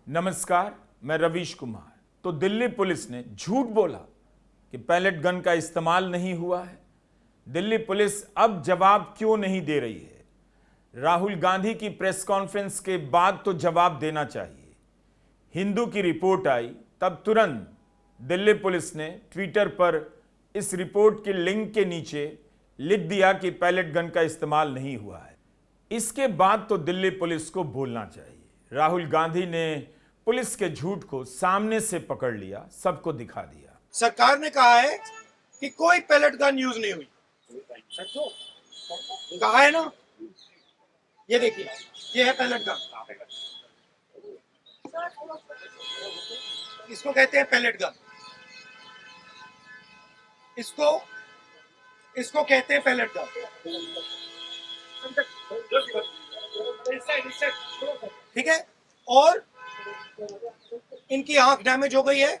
नमस्कार, मैं रवीश कुमार। तो दिल्ली पुलिस ने झूठ बोला कि पैलेट गन का इस्तेमाल नहीं हुआ है। दिल्ली पुलिस अब जवाब क्यों नहीं दे रही है? राहुल गांधी की प्रेस कॉन्फ्रेंस के बाद तो जवाब देना चाहिए। हिंदू की रिपोर्ट आई तब तुरंत दिल्ली पुलिस ने ट्विटर पर इस रिपोर्ट के लिंक के नीचे लिख दिया कि पैलेट गन का इस्तेमाल नहीं हुआ है। इसके बाद तो दिल्ली पुलिस को बोलना चाहिए। राहुल गांधी ने पुलिस के झूठ को सामने से पकड़ लिया, सबको दिखा दिया। सरकार ने कहा है कि कोई पैलेट गन यूज नहीं हुई। कहा है ना, ये देखिए, ये है पैलेट गन। इसको कहते हैं पैलेट गन। इसको कहते हैं पैलेट गन। ठीक है। और इनकी आंख डैमेज हो गई है,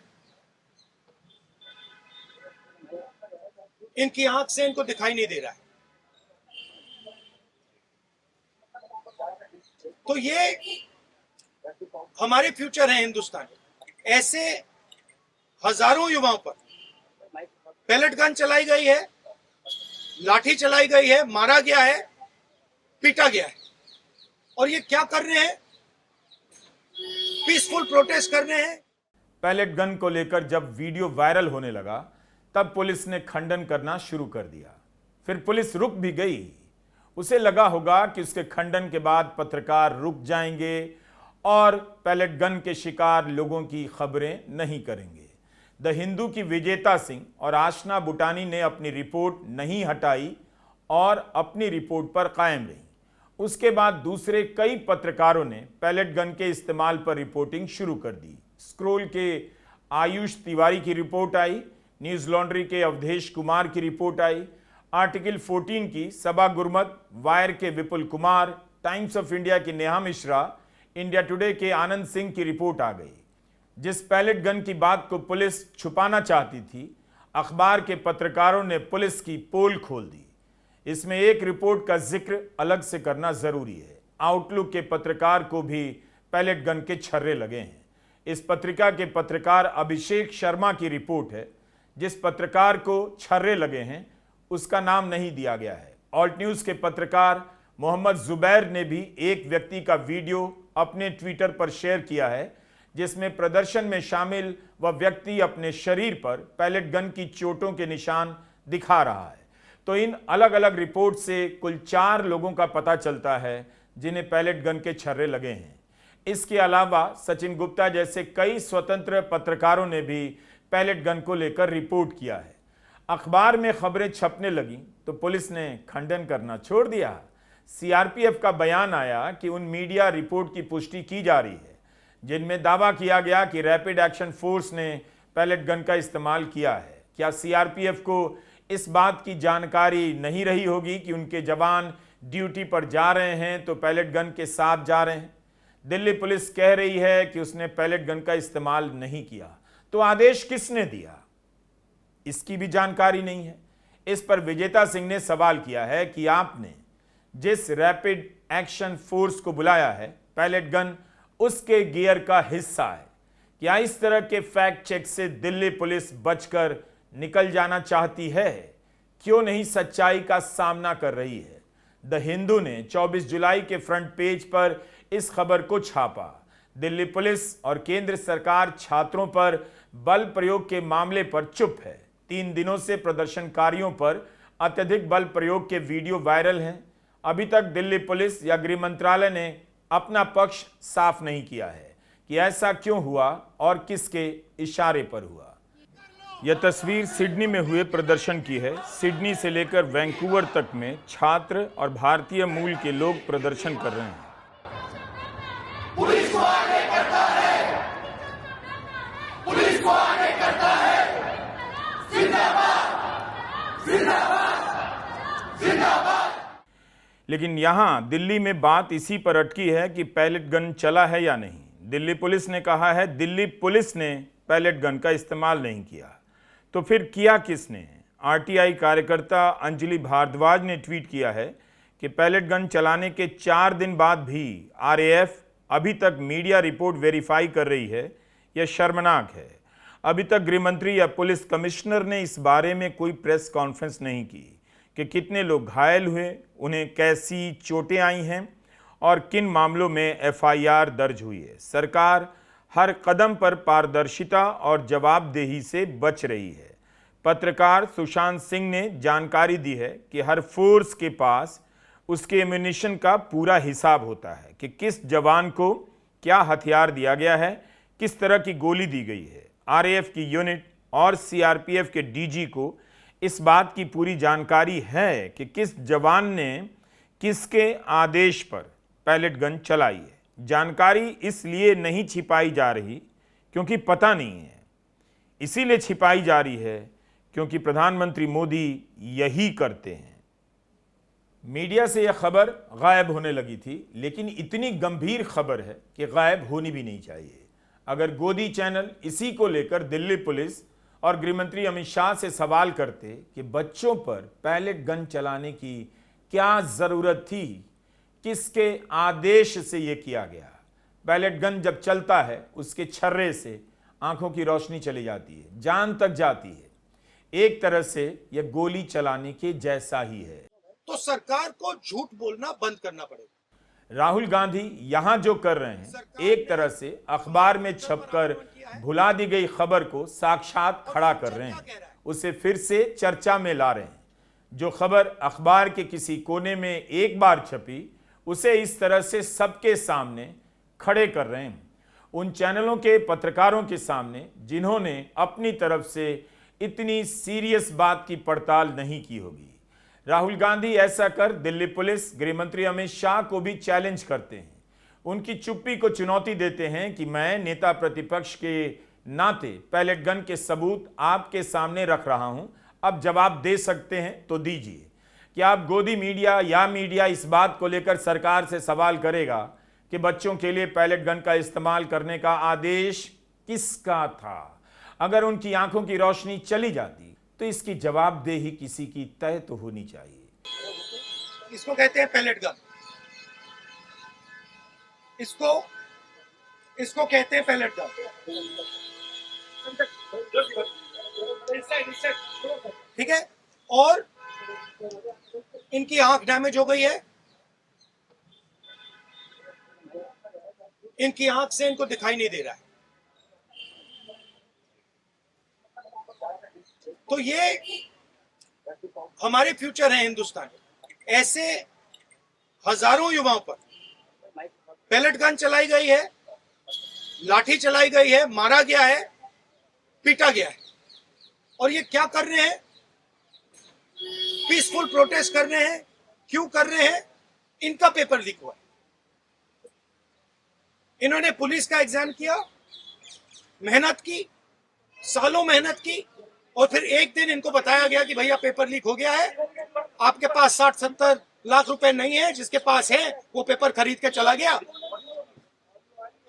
इनकी आंख से इनको दिखाई नहीं दे रहा है। तो ये हमारे फ्यूचर है हिंदुस्तान। ऐसे हजारों युवाओं पर पैलेट गन चलाई गई है, लाठी चलाई गई है, मारा गया है, पीटा गया है। और ये क्या कर रहे हैं? पीसफुल प्रोटेस्ट कर रहे हैं। पैलेट गन को लेकर जब वीडियो वायरल होने लगा तब पुलिस ने खंडन करना शुरू कर दिया। फिर पुलिस रुक भी गई। उसे लगा होगा कि उसके खंडन के बाद पत्रकार रुक जाएंगे और पैलेट गन के शिकार लोगों की खबरें नहीं करेंगे। द हिंदू की विजेता सिंह और आशना बुटानी ने अपनी रिपोर्ट नहीं हटाई और अपनी रिपोर्ट पर कायम रही। उसके बाद दूसरे कई पत्रकारों ने पैलेट गन के इस्तेमाल पर रिपोर्टिंग शुरू कर दी। स्क्रोल के आयुष तिवारी की रिपोर्ट आई, न्यूज लॉन्ड्री के अवधेश कुमार की रिपोर्ट आई, आर्टिकल 14 की सबा गुरमत, वायर के Vipul Kumar, times of India की नेहा मिश्रा, इंडिया टुडे के आनंद सिंह की रिपोर्ट आ गई। जिस पैलेट गन की बात को पुलिस छुपाना चाहती थी, अखबार के पत्रकारों ने पुलिस की पोल खोल दी। इसमें एक रिपोर्ट का जिक्र अलग से करना जरूरी है। आउटलुक के पत्रकार को भी पैलेट गन के छर्रे लगे हैं। इस पत्रिका के पत्रकार अभिषेक शर्मा की रिपोर्ट है। जिस पत्रकार को छर्रे लगे हैं उसका नाम नहीं दिया गया है। ऑल्ट न्यूज के पत्रकार मोहम्मद जुबैर ने भी एक व्यक्ति का वीडियो अपने ट्विटर पर शेयर किया है जिसमें प्रदर्शन में शामिल वह व्यक्ति अपने शरीर पर पैलेट गन की चोटों के निशान दिखा रहा है। तो इन अलग अलग रिपोर्ट से कुल 4 लोगों का पता चलता है जिन्हें पैलेट गन के छर्रे लगे हैं। इसके अलावा सचिन गुप्ता जैसे कई स्वतंत्र पत्रकारों ने भी पैलेट गन को लेकर रिपोर्ट किया है। अखबार में खबरें छपने लगी तो पुलिस ने खंडन करना छोड़ दिया। सीआरपीएफ का बयान आया कि उन मीडिया रिपोर्ट की पुष्टि की जा रही है जिनमें दावा किया गया कि रैपिड एक्शन फोर्स ने पैलेट गन का इस्तेमाल किया है। क्या सीआरपीएफ को इस बात की जानकारी नहीं रही होगी कि उनके जवान ड्यूटी पर जा रहे हैं तो पैलेट गन के साथ जा रहे हैं? दिल्ली पुलिस कह रही है कि उसने पैलेट गन का इस्तेमाल नहीं किया, तो आदेश किसने दिया इसकी भी जानकारी नहीं है। इस पर विजेता सिंह ने सवाल किया है कि आपने जिस रैपिड एक्शन फोर्स को बुलाया है, पैलेट गन उसके गियर का हिस्सा है। क्या इस तरह के फैक्ट चेक से दिल्ली पुलिस बचकर निकल जाना चाहती है? क्यों नहीं सच्चाई का सामना कर रही है? द हिंदू ने 24 जुलाई के फ्रंट पेज पर इस खबर को छापा। दिल्ली पुलिस और केंद्र सरकार छात्रों पर बल प्रयोग के मामले पर चुप है। 3 दिनों से प्रदर्शनकारियों पर अत्यधिक बल प्रयोग के वीडियो वायरल हैं। अभी तक दिल्ली पुलिस या गृह मंत्रालय ने अपना पक्ष साफ नहीं किया है कि ऐसा क्यों हुआ और किसके इशारे पर हुआ। यह तस्वीर सिडनी में हुए प्रदर्शन की है। सिडनी से लेकर वैंकूवर तक में छात्र और भारतीय मूल के लोग प्रदर्शन कर रहे हैं। पुलिस को आगे करता है, पुलिस को आगे करता है, जिंदाबाद, जिंदाबाद, जिंदाबाद। लेकिन यहां दिल्ली में बात इसी पर अटकी है कि पैलेट गन चला है या नहीं। दिल्ली पुलिस ने कहा है दिल्ली पुलिस ने पैलेट गन का इस्तेमाल नहीं किया, तो फिर किया किसने? आरटीआई कार्यकर्ता अंजलि भारद्वाज ने ट्वीट किया है कि पैलेट गन चलाने के 4 दिन बाद भी आरएएफ अभी तक मीडिया रिपोर्ट वेरीफाई कर रही है, यह शर्मनाक है। अभी तक गृह मंत्री या पुलिस कमिश्नर ने इस बारे में कोई प्रेस कॉन्फ्रेंस नहीं की कि कितने लोग घायल हुए, उन्हें कैसी चोटें आई हैं और किन मामलों में एफआईआर दर्ज हुई है। सरकार हर कदम पर पारदर्शिता और जवाबदेही से बच रही है। पत्रकार सुशांत सिंह ने जानकारी दी है कि हर फोर्स के पास उसके एम्यूनिशन का पूरा हिसाब होता है कि किस जवान को क्या हथियार दिया गया है, किस तरह की गोली दी गई है। आरएएफ की यूनिट और सीआरपीएफ के डीजी को इस बात की पूरी जानकारी है कि किस जवान ने किसके आदेश पर पैलेट गन चलाई है। जानकारी इसलिए नहीं छिपाई जा रही क्योंकि पता नहीं है, इसीलिए छिपाई जा रही है क्योंकि प्रधानमंत्री मोदी यही करते हैं। मीडिया से यह खबर गायब होने लगी थी, लेकिन इतनी गंभीर खबर है कि गायब होनी भी नहीं चाहिए। अगर गोदी चैनल इसी को लेकर दिल्ली पुलिस और गृहमंत्री अमित शाह से सवाल करते कि बच्चों पर पैलेट गन चलाने की क्या जरूरत थी, किसके आदेश से यह किया गया। पैलेट गन जब चलता है उसके छर्रे से आंखों की रोशनी चली जाती है, जान तक जाती है। एक तरह से यह गोली चलाने के जैसा ही है। तो सरकार को झूठ बोलना बंद करना पड़ेगा। राहुल गांधी यहां जो कर रहे हैं, एक तरह से अखबार में छपकर भुला दी गई खबर को साक्षात खड़ा कर रहे हैं, उसे फिर से चर्चा में ला रहे हैं। जो खबर अखबार के किसी कोने में एक बार छपी, उसे इस तरह से सबके सामने खड़े कर रहे हैं, उन चैनलों के पत्रकारों के सामने जिन्होंने अपनी तरफ से इतनी सीरियस बात की पड़ताल नहीं की होगी। राहुल गांधी ऐसा कर दिल्ली पुलिस, गृहमंत्री अमित शाह को भी चैलेंज करते हैं, उनकी चुप्पी को चुनौती देते हैं कि मैं नेता प्रतिपक्ष के नाते पैलेट गन के सबूत आपके सामने रख रहा हूं, अब जवाब दे सकते हैं तो दीजिए। क्या आप गोदी मीडिया या मीडिया इस बात को लेकर सरकार से सवाल करेगा कि बच्चों के लिए पैलेट गन का इस्तेमाल करने का आदेश किसका था? अगर उनकी आंखों की रोशनी चली जाती तो इसकी जवाबदेही किसी की तय तो होनी चाहिए। इसको कहते हैं पैलेट गन, इसको कहते हैं पैलेट गन। ठीक है, और इनकी आंख डैमेज हो गई है, इनकी आंख से इनको दिखाई नहीं दे रहा है। तो ये हमारे फ्यूचर है हिंदुस्तान। ऐसे हजारों युवाओं पर पैलेट गन चलाई गई है, लाठी चलाई गई है, मारा गया है, पीटा गया है। और ये क्या कर रहे हैं? पीसफुल प्रोटेस्ट कर रहे हैं। क्यों कर रहे हैं? इनका पेपर लीक हुआ है। इन्होंने पुलिस का एग्जाम किया, मेहनत की, सालों मेहनत की, और फिर एक दिन इनको बताया गया कि भैया पेपर लीक हो गया है, आपके पास 60-70 लाख रुपए नहीं है, जिसके पास है वो पेपर खरीद के चला गया,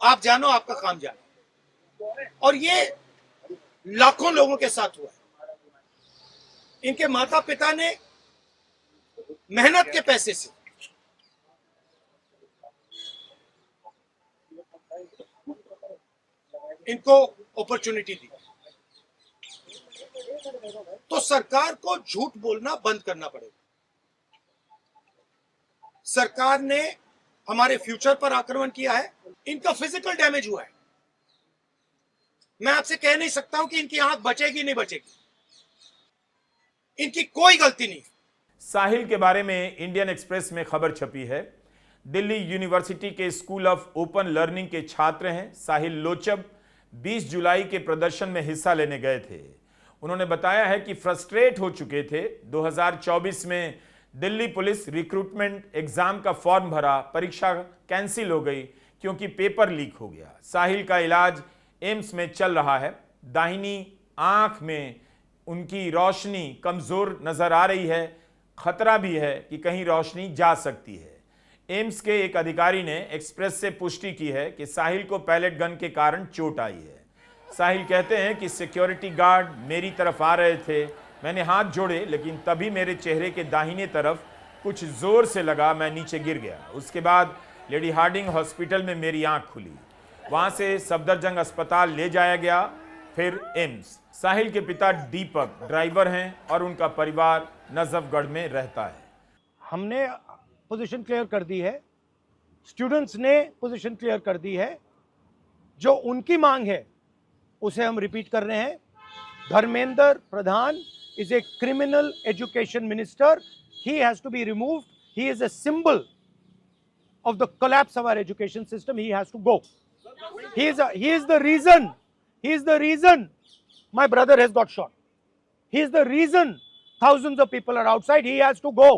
आप जानो, आपका काम जानो। और ये लाखों लोगों के साथ हुआ है। इनके माता पिता ने मेहनत के पैसे से इनको अपॉर्चुनिटी दी। तो सरकार को झूठ बोलना बंद करना पड़ेगा। सरकार ने हमारे फ्यूचर पर आक्रमण किया है, इनका फिजिकल डैमेज हुआ है। मैं आपसे कह नहीं सकता हूं कि इनकी आंख बचेगी नहीं बचेगी, इनकी कोई गलती नहीं। साहिल के बारे में इंडियन एक्सप्रेस में खबर छपी है। दिल्ली यूनिवर्सिटी के स्कूल ऑफ ओपन लर्निंग के छात्र हैं साहिल लोचब। 20 जुलाई के प्रदर्शन में हिस्सा लेने गए थे। उन्होंने बताया है कि फ्रस्ट्रेट हो चुके थे। 2024 में दिल्ली पुलिस रिक्रूटमेंट एग्जाम का फॉर्म भरा, परीक्षा कैंसिल हो गई क्योंकि पेपर लीक हो गया। साहिल का इलाज एम्स में चल रहा है। दाहिनी आंख में उनकी रोशनी कमजोर नजर आ रही है, खतरा भी है कि कहीं रोशनी जा सकती है। एम्स के एक अधिकारी ने एक्सप्रेस से पुष्टि की है कि साहिल को पैलेट गन के कारण चोट आई है। साहिल कहते हैं कि सिक्योरिटी गार्ड मेरी तरफ आ रहे थे, मैंने हाथ जोड़े, लेकिन तभी मेरे चेहरे के दाहिने तरफ कुछ जोर से लगा, मैं नीचे गिर गया। उसके बाद लेडी हार्डिंग हॉस्पिटल में मेरी आंख खुली, वहां से सफदरजंग अस्पताल ले जाया गया, फिर एम्स। साहिल के पिता दीपक ड्राइवर हैं और उनका परिवार नजफगढ़ में रहता है। हमने पोजीशन क्लियर कर दी है, स्टूडेंट्स ने पोजीशन क्लियर कर दी है। जो उनकी मांग है उसे हम रिपीट कर रहे हैं। Dharmendra Pradhan is a criminal education minister. He has to be removed. He is a symbol of the collapse of our education system. He has to go. He is the reason. He is the reason my brother has got shot. He is the reason thousands of people are outside. He has to go.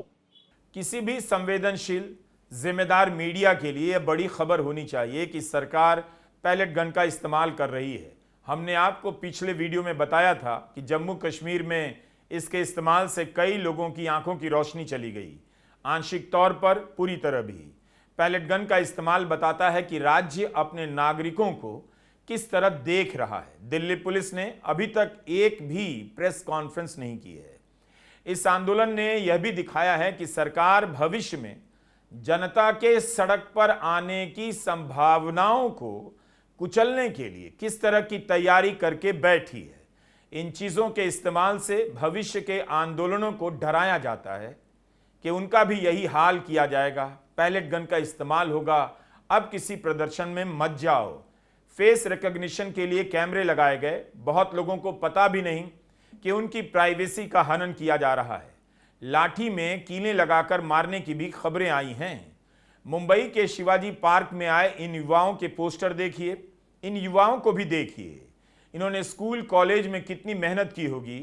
किसी भी संवेदनशील जिम्मेदार media के लिए यह बड़ी खबर होनी चाहिए कि सरकार पैलेट गन का इस्तेमाल कर रही है। हमने आपको पिछले वीडियो में बताया था कि जम्मू कश्मीर में इसके इस्तेमाल से कई लोगों की आंखों की रोशनी चली गई, आंशिक तौर पर, पूरी तरह भी। पैलेट गन का इस्तेमाल बताता है कि राज्य अपने नागरिकों को किस तरह देख रहा है। दिल्ली पुलिस ने अभी तक एक भी प्रेस कॉन्फ्रेंस नहीं की है। इस आंदोलन ने यह भी दिखाया है कि सरकार भविष्य में जनता के सड़क पर आने की संभावनाओं को कुचलने के लिए किस तरह की तैयारी करके बैठी है। इन चीजों के इस्तेमाल से भविष्य के आंदोलनों को डराया जाता है कि उनका भी यही हाल किया जाएगा, पैलेट गन का इस्तेमाल होगा, अब किसी प्रदर्शन में मत जाओ। फेस रिकॉग्निशन के लिए कैमरे लगाए गए, बहुत लोगों को पता भी नहीं कि उनकी प्राइवेसी का हनन किया जा रहा है। लाठी में कीलें लगाकर मारने की भी खबरें आई हैं। मुंबई के शिवाजी पार्क में आए इन युवाओं के पोस्टर देखिए, इन युवाओं को भी देखिए। इन्होंने स्कूल कॉलेज में कितनी मेहनत की होगी।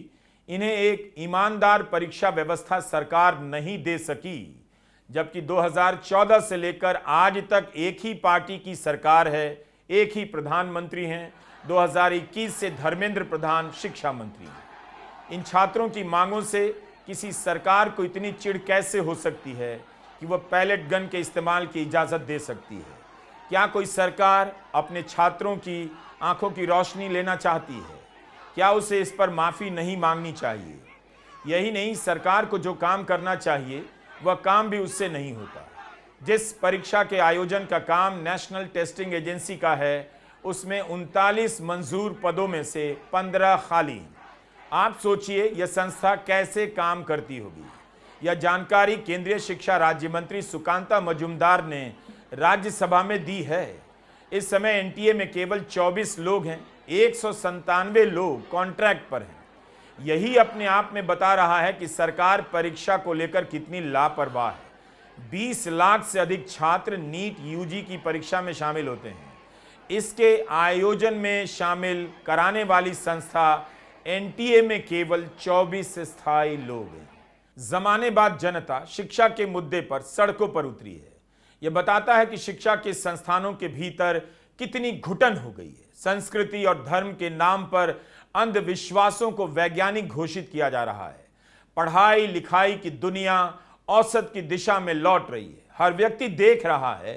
इन्हें एक ईमानदार परीक्षा व्यवस्था सरकार नहीं दे सकी, जबकि 2014 से लेकर आज तक एक ही पार्टी की सरकार है, एक ही प्रधानमंत्री हैं। 2021 से धर्मेंद्र प्रधान शिक्षा मंत्री हैं। इन छात्रों की मांगों से किसी सरकार को इतनी चिढ़ कैसे हो सकती है कि वह पैलेट गन के इस्तेमाल की इजाज़त दे सकती है? क्या कोई सरकार अपने छात्रों की आंखों की रोशनी लेना चाहती है? क्या उसे इस पर माफ़ी नहीं मांगनी चाहिए? यही नहीं, सरकार को जो काम करना चाहिए वह काम भी उससे नहीं होता। जिस परीक्षा के आयोजन का काम नेशनल टेस्टिंग एजेंसी का है, उसमें 39 मंजूर पदों में से 15 खाली। आप सोचिए यह संस्था कैसे काम करती होगी। यह जानकारी केंद्रीय शिक्षा राज्य मंत्री सुकांता मजुमदार ने राज्यसभा में दी है। इस समय एनटीए में केवल 24 लोग हैं, 197 लोग कॉन्ट्रैक्ट पर हैं। यही अपने आप में बता रहा है कि सरकार परीक्षा को लेकर कितनी लापरवाह है। 20 लाख से अधिक छात्र नीट यूजी की परीक्षा में शामिल होते हैं। इसके आयोजन में शामिल कराने वाली संस्था एनटीए में केवल 24 स्थायी लोग हैं। जमाने बाद जनता शिक्षा के मुद्दे पर सड़कों पर उतरी है। यह बताता है कि शिक्षा के संस्थानों के भीतर कितनी घुटन हो गई है। संस्कृति और धर्म के नाम पर अंधविश्वासों को वैज्ञानिक घोषित किया जा रहा है। पढ़ाई लिखाई की दुनिया औसत की दिशा में लौट रही है। हर व्यक्ति देख रहा है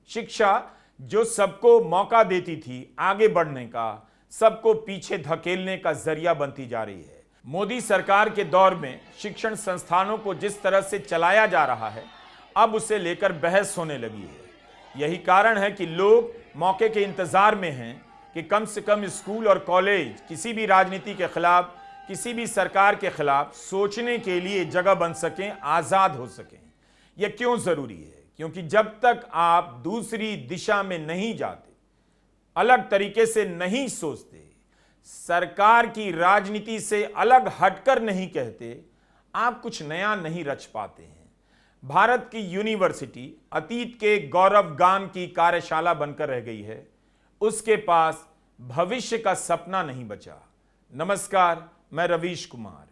शिक्षा जो सबको मौका देती थी आगे बढ़ने का, सबको पीछे धकेलने का जरिया बनती जा रही है। मोदी सरकार के दौर में शिक्षण संस्थानों को जिस तरह से चलाया जा रहा है, अब उसे लेकर बहस होने लगी है। यही कारण है कि लोग मौके के इंतजार में हैं कि कम से कम स्कूल और कॉलेज किसी भी राजनीति के खिलाफ, किसी भी सरकार के खिलाफ सोचने के लिए जगह बन सकें, आज़ाद हो सकें। यह क्यों ज़रूरी है? क्योंकि जब तक आप दूसरी दिशा में नहीं जाते, अलग तरीके से नहीं सोचते, सरकार की राजनीति से अलग हटकर नहीं कहते, आप कुछ नया नहीं रच पाते हैं। भारत की यूनिवर्सिटी अतीत के गौरव गान की कार्यशाला बनकर रह गई है। उसके पास भविष्य का सपना नहीं बचा। नमस्कार, मैं रवीश कुमार।